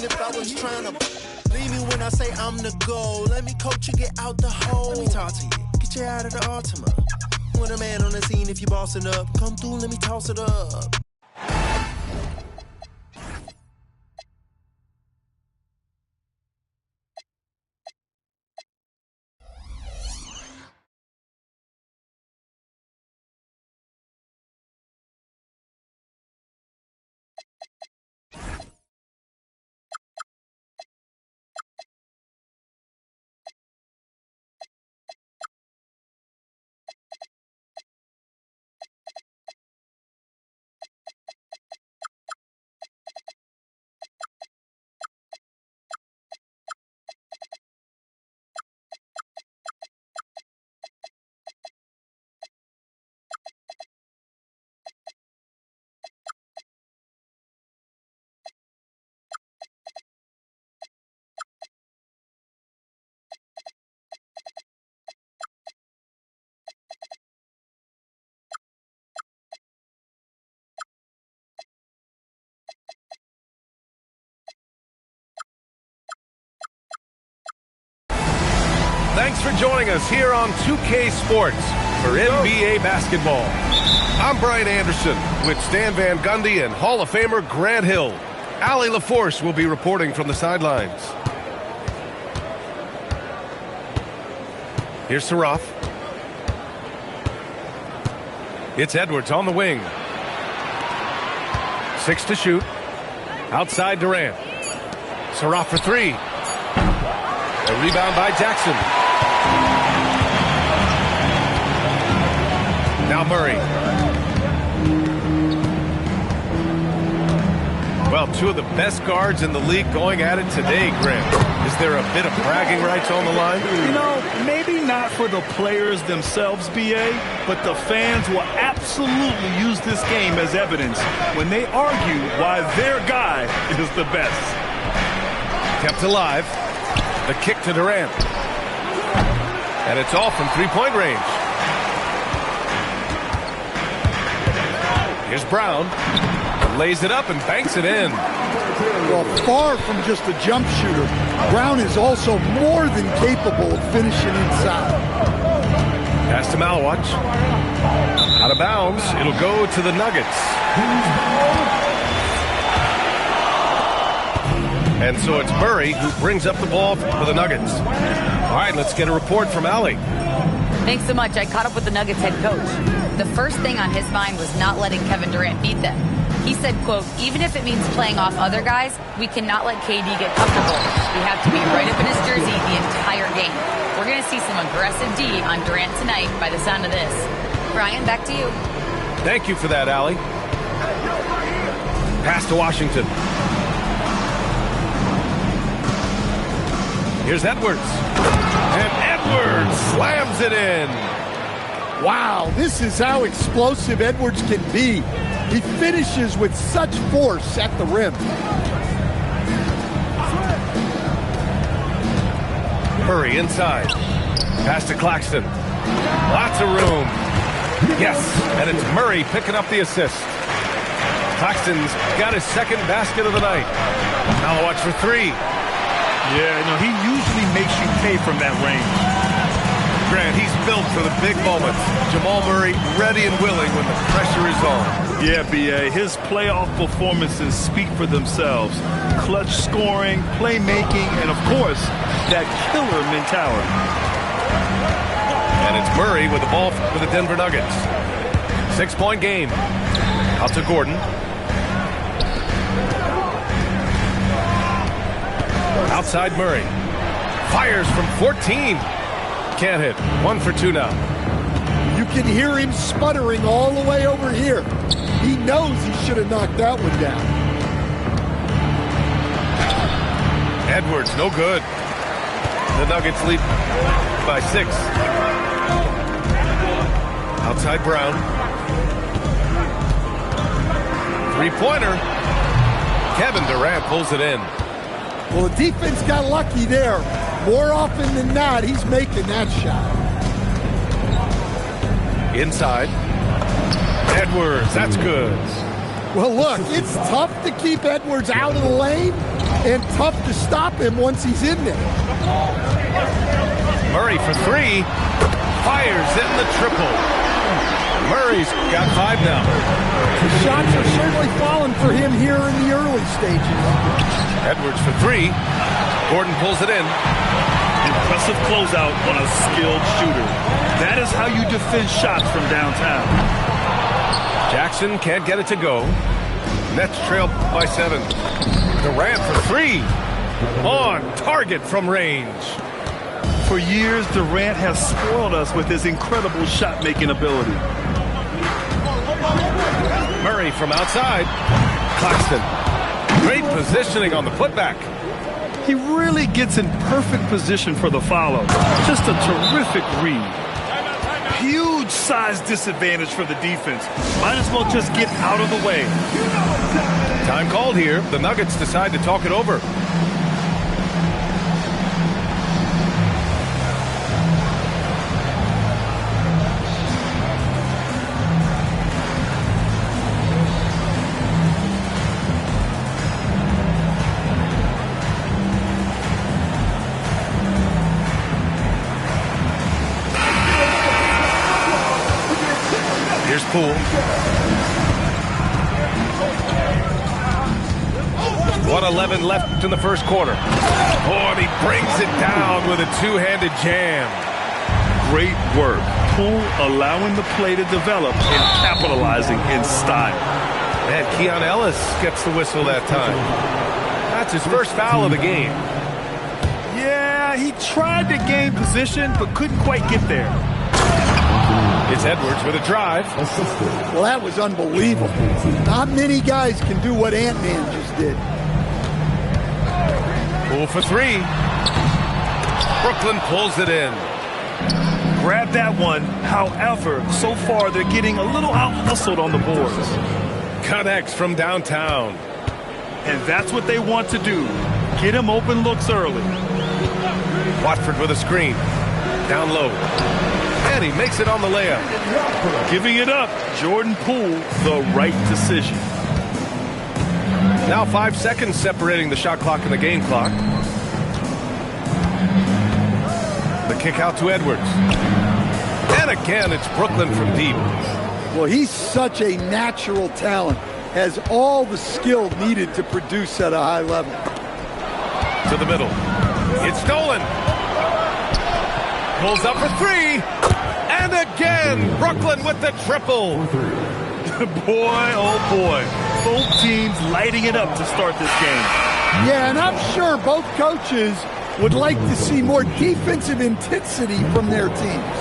wondering if I was trying to leave me when I say I'm the goal. Let me coach you, get out the hole. Let me talk to you, get you out of the Altima. When a man on the scene, if you bossing up, come through, let me toss it up. Thanks for joining us here on 2K Sports for NBA basketball. I'm Brian Anderson with Stan Van Gundy and Hall of Famer Grant Hill. Allie LaForce will be reporting from the sidelines. Here's Saraf. It's Edwards on the wing. 6 to shoot. Outside Durant. Saraf for 3. A rebound by Jackson. Now Murray. Well, two of the best guards in the league going at it today, Grant. Is there a bit of bragging rights on the line? You know, maybe not for the players themselves, B.A., but the fans will absolutely use this game as evidence when they argue why their guy is the best. Kept alive. The kick to Durant. And it's all from three-point range. Here's Brown. Lays it up and banks it in. Well, far from just a jump shooter, Brown is also more than capable of finishing inside. Pass to Malawach. Out of bounds. It'll go to the Nuggets. And so it's Murray who brings up the ball for the Nuggets. All right, let's get a report from Allie. Thanks so much. I caught up with the Nuggets head coach. The first thing on his mind was not letting Kevin Durant beat them. He said, quote, even if it means playing off other guys, we cannot let KD get comfortable. We have to be right up in his jersey the entire game. We're going to see some aggressive D on Durant tonight by the sound of this. Brian, back to you. Thank you for that, Allie. Pass to Washington. Here's Edwards. And Edwards slams it in. Wow, this is how explosive Edwards can be. He finishes with such force at the rim. Murray inside. Pass to Claxton. Lots of room. Yes, and it's Murray picking up the assist. Claxton's got his second basket of the night. Now watch for 3. Yeah, no, he usually makes you pay from that range. Grant, he's built for the big moments. Jamal Murray ready and willing when the pressure is on. Yeah, B.A., his playoff performances speak for themselves. Clutch scoring, playmaking, and of course, that killer mentality. And it's Murray with the ball for the Denver Nuggets. 6-point game. Out to Gordon. Outside Murray. Fires from 14. Can't hit. 1 for 2 now. You can hear him sputtering all the way over here. He knows he should have knocked that one down. Edwards, no good. The Nuggets lead by 6. Outside Brown. 3-pointer. Kevin Durant pulls it in. Well, the defense got lucky there. More often than not, he's making that shot. Inside. Edwards, that's good. Well, look, it's tough to keep Edwards out of the lane, and tough to stop him once he's in there. Murray for three. Fires in the triple. Murray's got 5 now. The shots are certainly falling for him here in the early stages. Edwards for three. Gordon pulls it in. Impressive closeout on a skilled shooter. That is how you defend shots from downtown. Jackson can't get it to go. Nets trail by 7. Durant for three. On target from range. For years, Durant has spoiled us with his incredible shot-making ability. Murray from outside. Claxton. Great positioning on the putback. He really gets in perfect position for the follow. Just a terrific read. Huge size disadvantage for the defense. Might as well just get out of the way. Time called here. The Nuggets decide to talk it over. Here's Poole. 1:11 left in the first quarter. Oh, and he brings it down with a two-handed jam. Great work. Poole allowing the play to develop and capitalizing in style. And Keon Ellis gets the whistle that time. That's his first foul of the game. Yeah, he tried to gain position, but couldn't quite get there. It's Edwards with a drive. Well, that was unbelievable. Not many guys can do what Ant-Man just did. Poole for three. Brooklyn pulls it in. Grab that one. However, so far they're getting a little out-hustled on the boards. Connects from downtown. And that's what they want to do. Get him open looks early. Watford with a screen. Down low. And he makes it on the layup. Giving it up. Jordan Poole, the right decision. Now 5 seconds separating the shot clock and the game clock. The kick out to Edwards. And again, it's Brooklyn from deep. Well, he's such a natural talent. Has all the skill needed to produce at a high level. To the middle. It's stolen. Pulls up for three. And again, Brooklyn with the triple. Boy, oh boy. Both teams lighting it up to start this game. Yeah, and I'm sure both coaches would like to see more defensive intensity from their teams.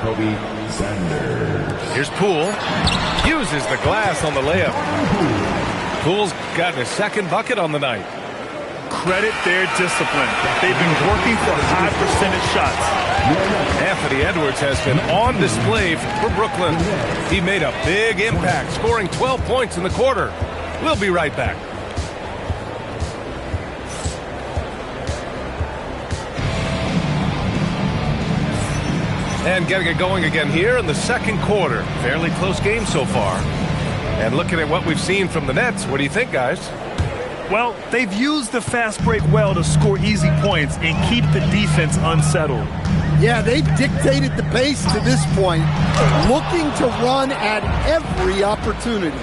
Kobe Sanders. Here's Poole. Uses the glass on the layup. Poole's gotten his second bucket on the night. Credit their discipline. They've been working for high percentage shots. Anthony Edwards has been on display for Brooklyn. He made a big impact, scoring 12 points in the quarter. We'll be right back. And getting it going again here in the second quarter. Fairly close game so far. And looking at what we've seen from the Nets, what do you think, guys? Well, they've used the fast break well to score easy points and keep the defense unsettled. Yeah, they've dictated the pace to this point, looking to run at every opportunity.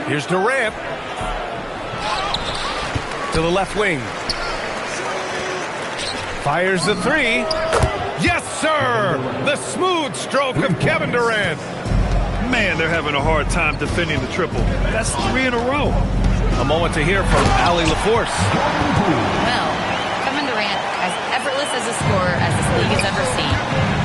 Here's Durant. To the left wing. Fires the three. Yes, sir! The smooth stroke of Kevin Durant. Man, they're having a hard time defending the triple. That's 3 in a row. A moment to hear from Allie LaForce. Well, Kevin Durant, as effortless as a scorer as this league has ever seen.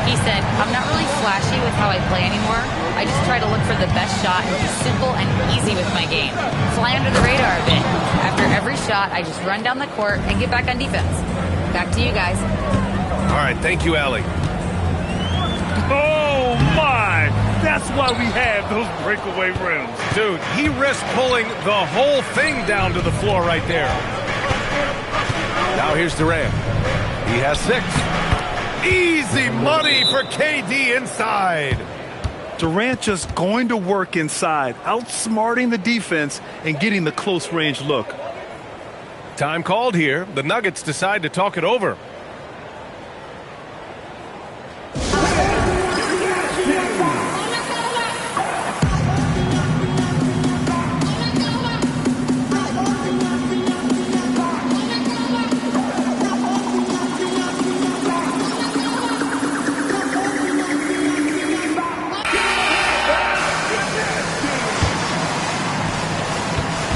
He said, I'm not really flashy with how I play anymore. I just try to look for the best shot and be simple and easy with my game. Fly under the radar a bit. After every shot, I just run down the court and get back on defense. Back to you guys. All right, thank you, Allie. Oh, my! That's why we have those breakaway rims. Dude, he risked pulling the whole thing down to the floor right there. Now here's Durant. He has 6. Easy money for KD inside. Durant just going to work inside, outsmarting the defense and getting the close range look. Time called here. The Nuggets decide to talk it over.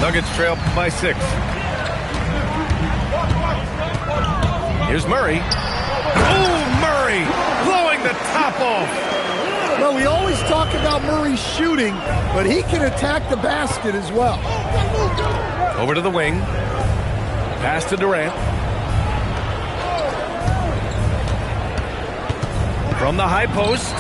Nuggets trail by 6. Here's Murray. Oh, Murray blowing the top off. Well, we always talk about Murray shooting, but he can attack the basket as well. Over to the wing. Pass to Durant. From the high post.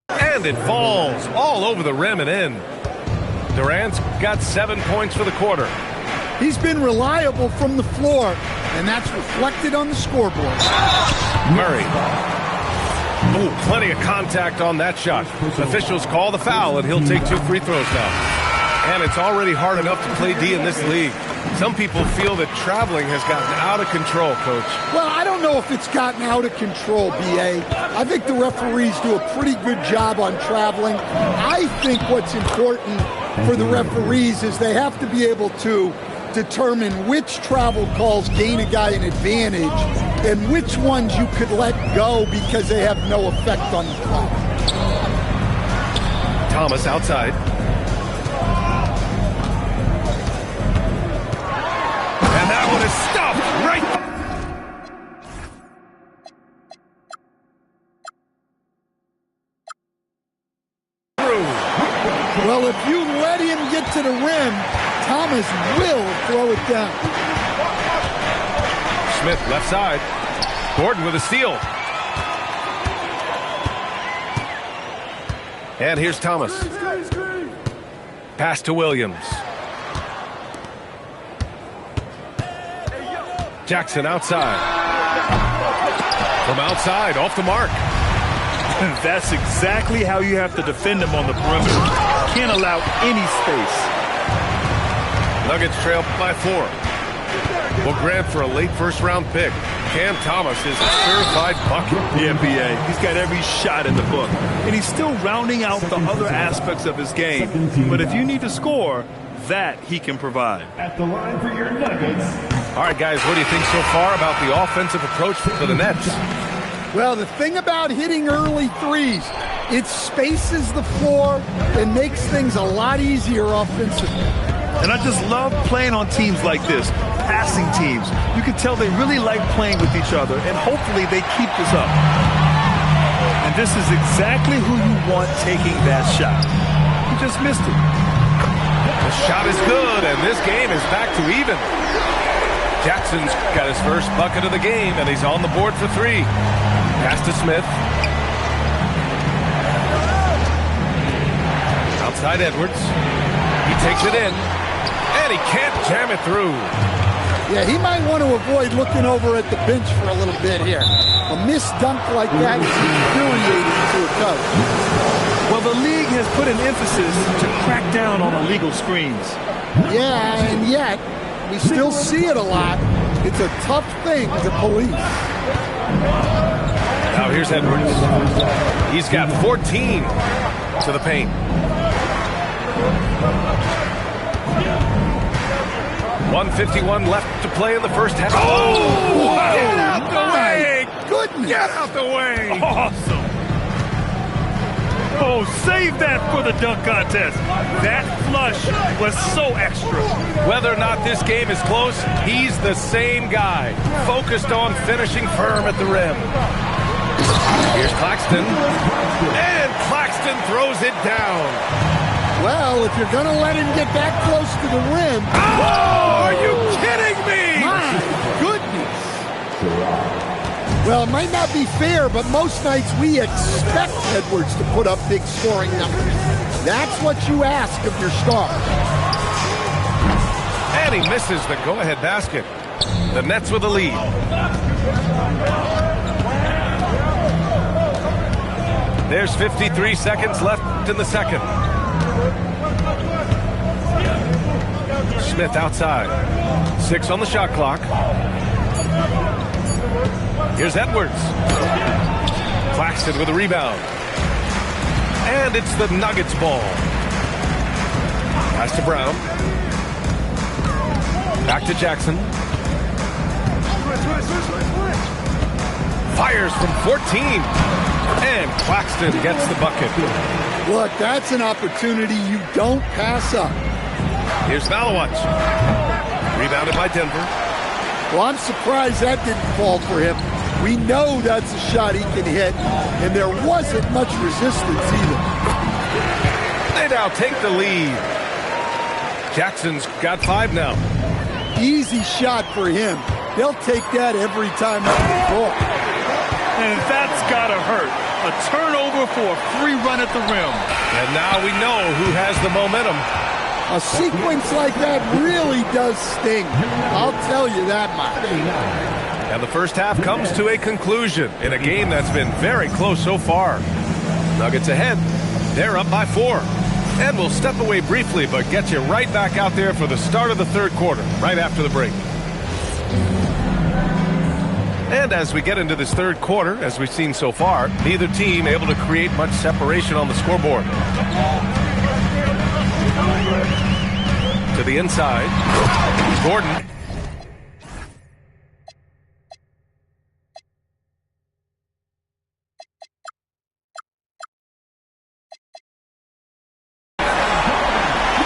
And it falls all over the rim and in. Durant's got 7 points for the quarter. He's been reliable from the floor, and that's reflected on the scoreboard. Murray. Oh, plenty of contact on that shot. Officials call the foul, and he'll take 2 free throws now. And it's already hard enough to play D in this league. Some people feel that traveling has gotten out of control, Coach. Well, I don't know if it's gotten out of control, B.A. I think the referees do a pretty good job on traveling. I think what's important for the referees is they have to be able to determine which travel calls gain a guy an advantage and which ones you could let go because they have no effect on the clock. Thomas outside. And that one is stopped right through. Well, if you let him get to the rim, Thomas will throw it down. Smith left side. Gordon with a steal. And here's Thomas. Pass to Williams. Jackson outside. From outside, off the mark. That's exactly how you have to defend him on the perimeter. Can't allow any space. Nuggets trail by 4. Will grant for a late first-round pick. Cam Thomas is a certified bucket. The NBA. He's got every shot in the book. And he's still rounding out the other aspects of his game. But if you need to score, that he can provide. At the line for your Nuggets. All right, guys, what do you think so far about the offensive approach for the Nets? Well, the thing about hitting early threes, it spaces the floor and makes things a lot easier offensively. And I just love playing on teams like this, passing teams. You can tell they really like playing with each other, and hopefully they keep this up. And this is exactly who you want taking that shot. He just missed it. The shot is good, and this game is back to even. Jackson's got his first bucket of the game, and he's on the board for 3. Pass to Smith. Outside Edwards. He takes it in, and he can't jam it through. Yeah, he might want to avoid looking over at the bench for a little bit here. A missed dunk like that is infuriating to a coach. Well, the league has put an emphasis to crack down on illegal screens. Yeah, and yet, we still see it a lot. It's a tough thing to police. Now here's Edwards. He's got 14 to the paint. 1:51 left to play in the first half. Oh! Get out the way! Goodness! Get out the way! Awesome. Oh, save that for the dunk contest. That flush was so extra. Whether or not this game is close, he's the same guy, focused on finishing firm at the rim. Here's Claxton. And Claxton throws it down. Well, if you're going to let him get that close to the rim... Oh, are you kidding me? My goodness. Well, it might not be fair, but most nights we expect Edwards to put up big scoring numbers. That's what you ask of your star. And he misses the go-ahead basket. The Nets with the lead. There's 53 seconds left in the second. Smith outside. 6 on the shot clock. Here's Edwards. Claxton with a rebound. And it's the Nuggets ball. Pass to Brown. Back to Jackson. Fires from 14. And Claxton gets the bucket. Look, that's an opportunity you don't pass up. Here's Malowicz. Rebounded by Denver. Well, I'm surprised that didn't fall for him. We know that's a shot he can hit, and there wasn't much resistance either. They now take the lead. Jackson's got 5 now. Easy shot for him. They'll take that every time on the court. And that's got to hurt. A turnover for a free run at the rim. And now we know who has the momentum. A sequence like that really does sting. I'll tell you that much. And the first half comes to a conclusion in a game that's been very close so far. Nuggets ahead. They're up by 4. And we'll step away briefly, but get you right back out there for the start of the third quarter, right after the break. And as we get into this third quarter, as we've seen so far, neither team able to create much separation on the scoreboard. To the inside, Gordon.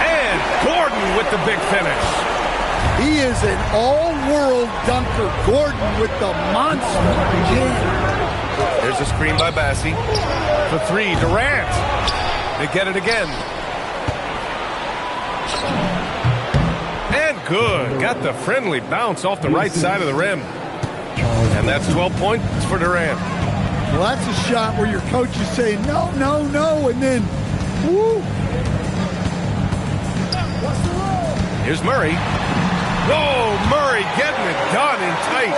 And Gordon with the big finish. He is an all-world dunker. Gordon with the monster jam. There's a screen by Bassi. For 3, Durant. They get it again. And good. Got the friendly bounce off the right side of the rim. And that's 12 points for Durant. Well, that's a shot where your coach is saying, no, no, no, and then, woo. Here's Murray. Oh, Murray getting it done in tight.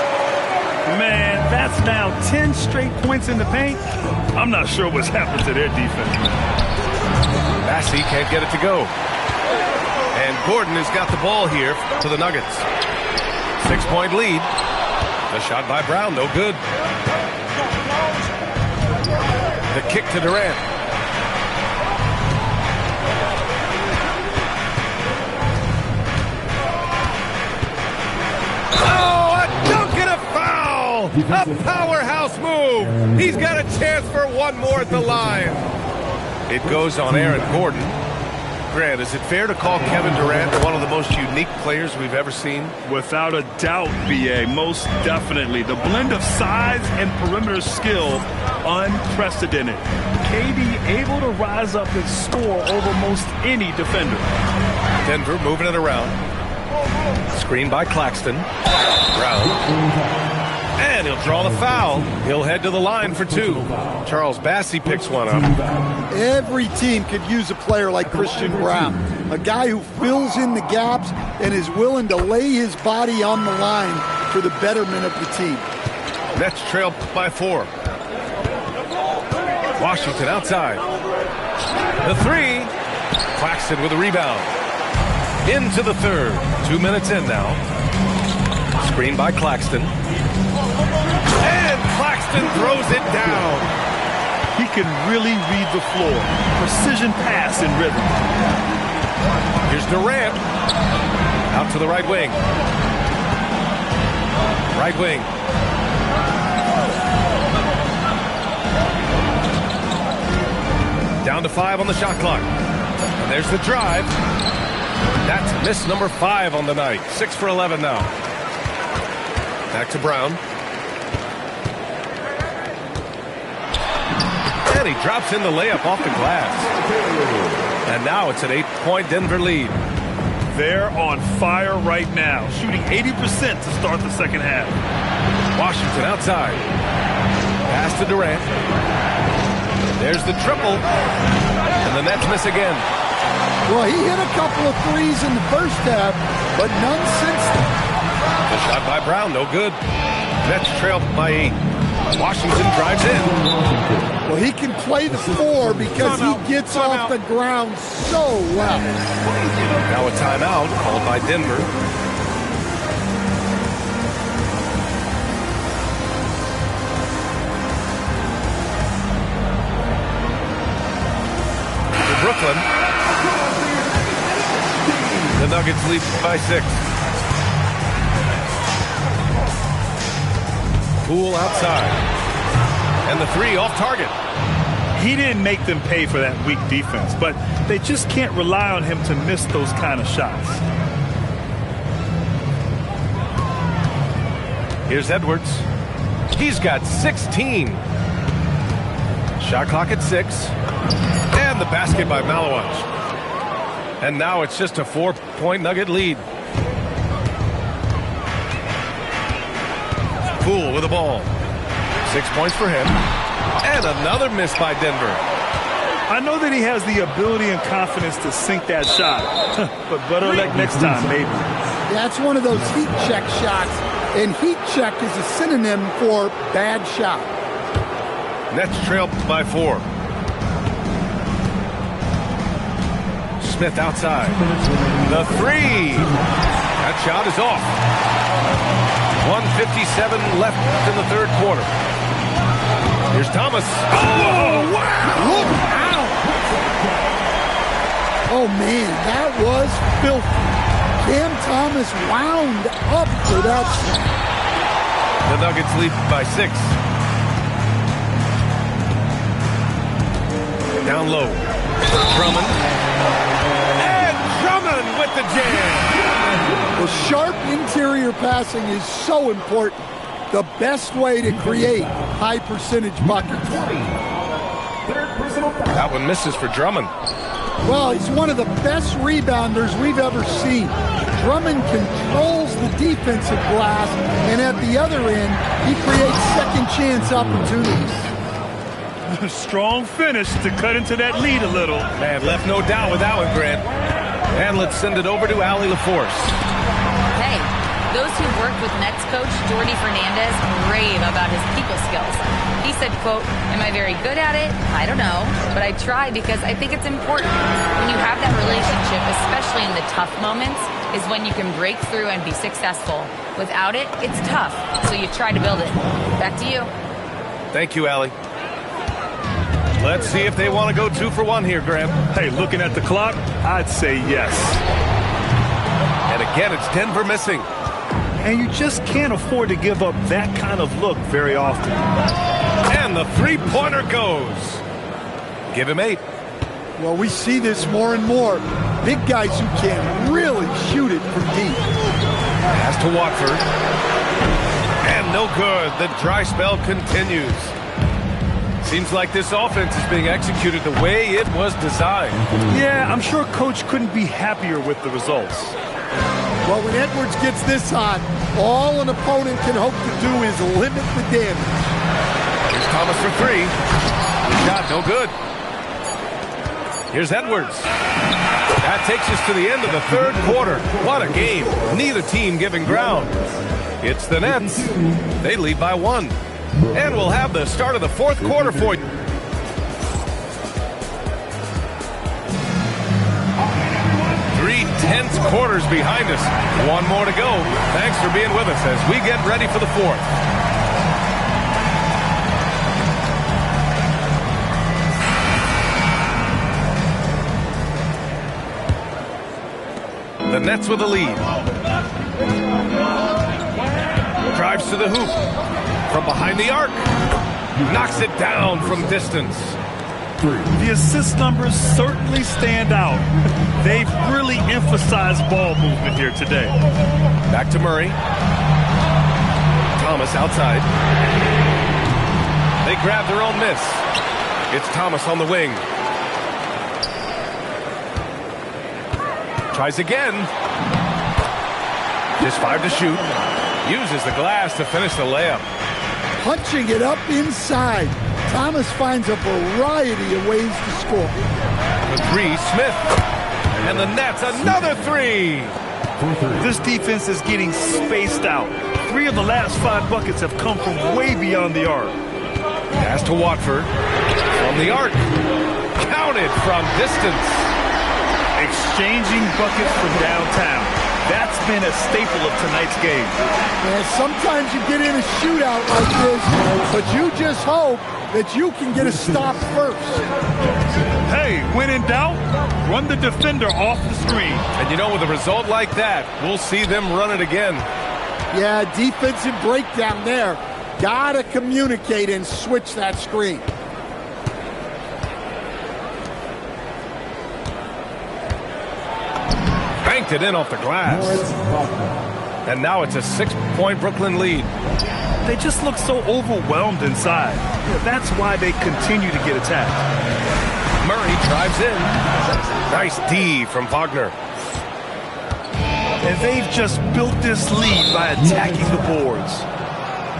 Man, that's now 10 straight points in the paint. I'm not sure what's happened to their defense. Bassi can't get it to go. And Gordon has got the ball here for the Nuggets. 6-point lead. The shot by Brown, no good. The kick to Durant. Oh, a dunk and a foul! A powerhouse move! He's got a chance for one more at the line. It goes on Aaron Gordon. Grant, is it fair to call Kevin Durant one of the most unique players we've ever seen? Without a doubt, B.A., most definitely. The blend of size and perimeter skill, unprecedented. KD able to rise up and score over most any defender. Denver moving it around. Screen by Claxton. Brown. And he'll draw the foul. He'll head to the line for 2. Charles Bassi picks one up. Every team could use a player like Christian Brown, a guy who fills in the gaps and is willing to lay his body on the line for the betterment of the team. Nets trail by 4. Washington outside. The 3. Claxton with a rebound. Into the third. 2 minutes in now. Screen by Claxton. And Claxton throws it down. He can really read the floor. Precision pass in rhythm. Here's Durant. Out to the right wing. Right wing. Down to 5 on the shot clock. And there's the drive. That's miss number 5 on the night. 6 for 11 now. Back to Brown. And he drops in the layup off the glass. And now it's an 8-point Denver lead. They're on fire right now, shooting 80% to start the second half. Washington outside. Pass to Durant. There's the triple. And the Nets miss again. Well, he hit a couple of threes in the first half, but none since then. The shot by Brown, no good. Nets trail by 8. Washington drives in. Well, he can play the 4 because he gets off the ground so well. Now a timeout called by Denver. To Brooklyn. The Nuggets lead by 6. Poole outside. And the 3 off target. He didn't make them pay for that weak defense, but they just can't rely on him to miss those kind of shots. Here's Edwards. He's got 16. Shot clock at 6. And the basket by Malawach. And now it's just a 4-point Nugget lead. Poole with the ball. 6 points for him. And another miss by Denver. I know that he has the ability and confidence to sink that shot. But better luck next time, maybe. That's one of those heat check shots. And heat check is a synonym for bad shot. Nets trail by 4. Smith outside. The 3. That shot is off. 1:57 left in the third quarter. Here's Thomas. Oh, wow! Look out! Oh, man, that was filthy. Cam Thomas wound up for that shot. The Nuggets lead by 6. Down low. Drummond. And Drummond with the jam. The sharp interior passing is so important. The best way to create high percentage buckets. That one misses for Drummond. Well, he's one of the best rebounders we've ever seen. Drummond controls the defensive glass, and at the other end, he creates second chance opportunities. Strong finish to cut into that lead a little. Man, left no doubt with that one, Grant. And let's send it over to Allie LaForce. Hey, those who worked with Nets coach Jordi Fernandez rave about his people skills. He said, quote, "Am I very good at it? I don't know, but I try because I think it's important. When you have that relationship, especially in the tough moments, is when you can break through and be successful. Without it, it's tough, so you try to build it." Back to you. Thank you, Allie. Let's see if they want to go 2 for 1 here, Graham. Hey, looking at the clock, I'd say yes. And again, it's Denver missing. And you just can't afford to give up that kind of look very often. And the 3-pointer goes. Give him 8. Well, we see this more and more. Big guys who can really shoot it from deep. Pass to Watford. And no good. The dry spell continues. Seems like this offense is being executed the way it was designed. Yeah, I'm sure Coach couldn't be happier with the results. Well, when Edwards gets this hot, all an opponent can hope to do is limit the damage. Here's Thomas for 3. Shot no good. Here's Edwards. That takes us to the end of the third quarter. What a game. Neither team giving ground. It's the Nets. They lead by 1. And we'll have the start of the fourth quarter for you. Three tense quarters behind us. One more to go. Thanks for being with us as we get ready for the fourth. The Nets with a lead. Drives to the hoop. From behind the arc. Knocks it down from distance. The assist numbers certainly stand out. They've really emphasized ball movement here today. Back to Murray. Thomas outside. They grab their own miss. It's Thomas on the wing. Tries again. Just 5 to shoot. Uses the glass to finish the layup. Punching it up inside. Thomas finds a variety of ways to score. The 3, Smith. And the Nets, another 3. This defense is getting spaced out. 3 of the last 5 buckets have come from way beyond the arc. Pass to Watford. From the arc. Counted from distance. Exchanging buckets from downtown. That's been a staple of tonight's game. And sometimes you get in a shootout like this, but you just hope that you can get a stop first. Hey, when in doubt, run the defender off the screen. And you know, with a result like that, we'll see them run it again. Yeah, defensive breakdown there. Gotta communicate and switch that screen. Banked it in off the glass. And now it's a 6-point Brooklyn lead. They just look so overwhelmed inside. That's why they continue to get attacked. Murray drives in. Nice D from Wagner. And they've just built this lead by attacking the boards.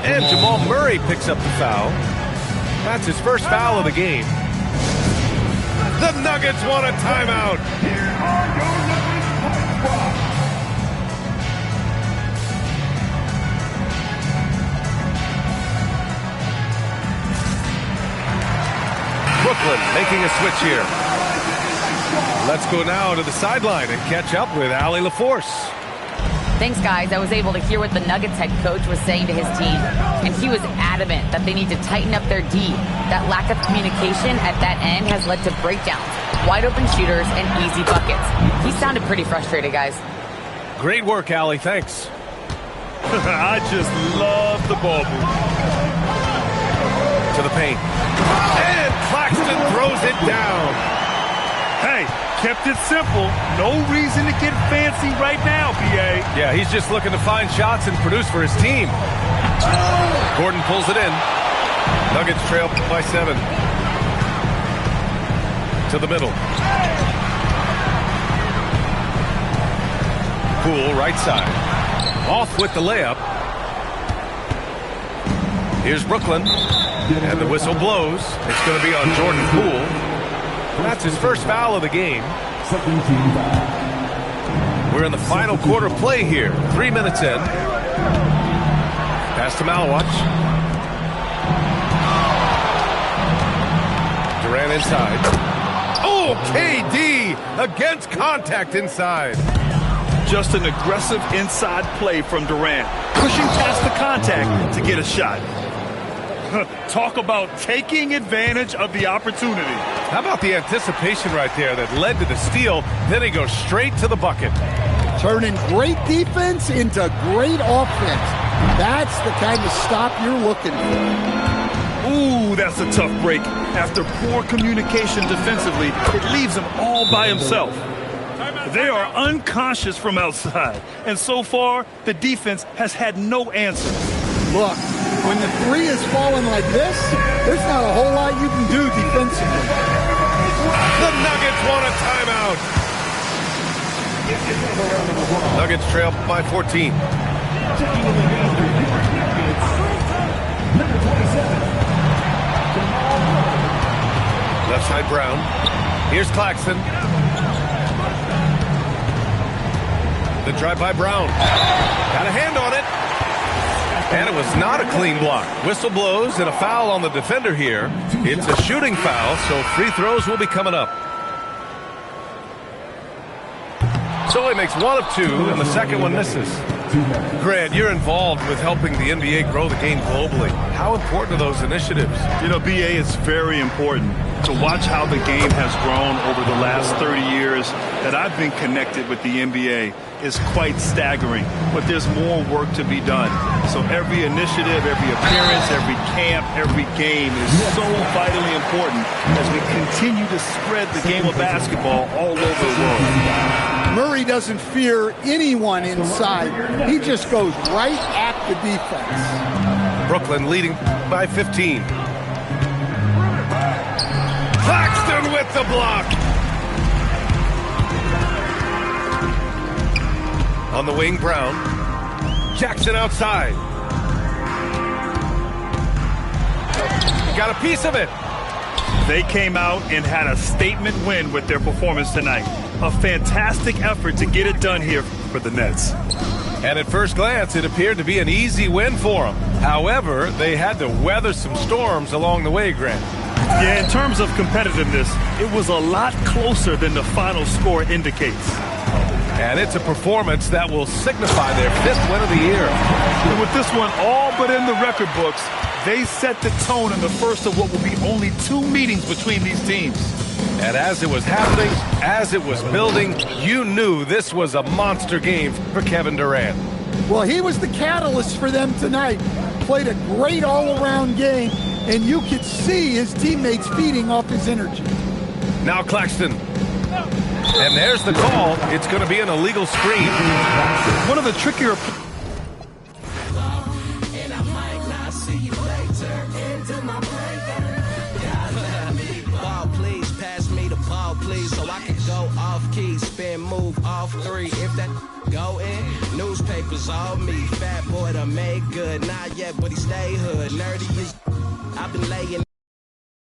And Jamal Murray picks up the foul. That's his first foul of the game. The Nuggets want a timeout. Brooklyn making a switch here. Let's go now to the sideline and catch up with Allie LaForce. Thanks, guys. I was able to hear what the Nuggets head coach was saying to his team, and he was adamant that they need to tighten up their D. That lack of communication at that end has led to breakdowns, wide open shooters, and easy buckets. He sounded pretty frustrated, guys. Great work, Allie. Thanks. I just love the ball move. To the paint. And Claxton throws it down. Hey, kept it simple. No reason to get fancy right now, BA. Yeah, he's just looking to find shots and produce for his team. Gordon pulls it in. Nuggets trail by 7. To the middle. Poole, right side. Off with the layup. Here's Brooklyn. And the whistle blows. It's going to be on Jordan Poole. That's his first foul of the game. We're in the final quarter play here. 3 minutes in. Pass to Malwatch. Durant inside. Oh, KD against contact inside. Just an aggressive inside play from Durant. Pushing past the contact to get a shot. Talk about taking advantage of the opportunity. How about the anticipation right there that led to the steal? Then he goes straight to the bucket. Turning great defense into great offense. That's the kind of stop you're looking for. Ooh, that's a tough break. After poor communication defensively, it leaves him all by himself. They are unconscious from outside, and so far, the defense has had no answer. Look, when the 3 is falling like this, there's not a whole lot you can do defensively. The Nuggets want a timeout. Nuggets trail by 14. Left side Brown. Here's Claxton. The drive by Brown. Got a hand on it. And it was not a clean block. Whistle blows and a foul on the defender here. It's a shooting foul, so free throws will be coming up. So he makes 1 of 2, and the second one misses. Grant, you're involved with helping the NBA grow the game globally. How important are those initiatives? You know, BA, it's very important to watch how the game has grown over the last 30 years that I've been connected with the NBA. Is quite staggering, but there's more work to be done. So every initiative, every appearance, every camp, every game is so vitally important as we continue to spread the game of basketball all over the world. Murray doesn't fear anyone inside. He just goes right at the defense. Brooklyn leading by 15. Claxton with the block. On the wing, Brown. Jackson outside. Got a piece of it. They came out and had a statement win with their performance tonight. A fantastic effort to get it done here for the Nets. And at first glance, it appeared to be an easy win for them. However, they had to weather some storms along the way, Grant. Yeah, in terms of competitiveness, it was a lot closer than the final score indicates. And it's a performance that will signify their 5th win of the year. And with this one all but in the record books, they set the tone in the first of what will be only 2 meetings between these teams. And as it was happening, as it was building, you knew this was a monster game for Kevin Durant. Well, he was the catalyst for them tonight. Played a great all-around game, and you could see his teammates feeding off his energy. Now Claxton. And there's the call. It's going to be an illegal screen. One of the trickier... So I can go off key, spin, move off 3. If that go in, newspapers all me. Fat boy to make good, not yet, but he stay hood. Nerdy is, I've been laying.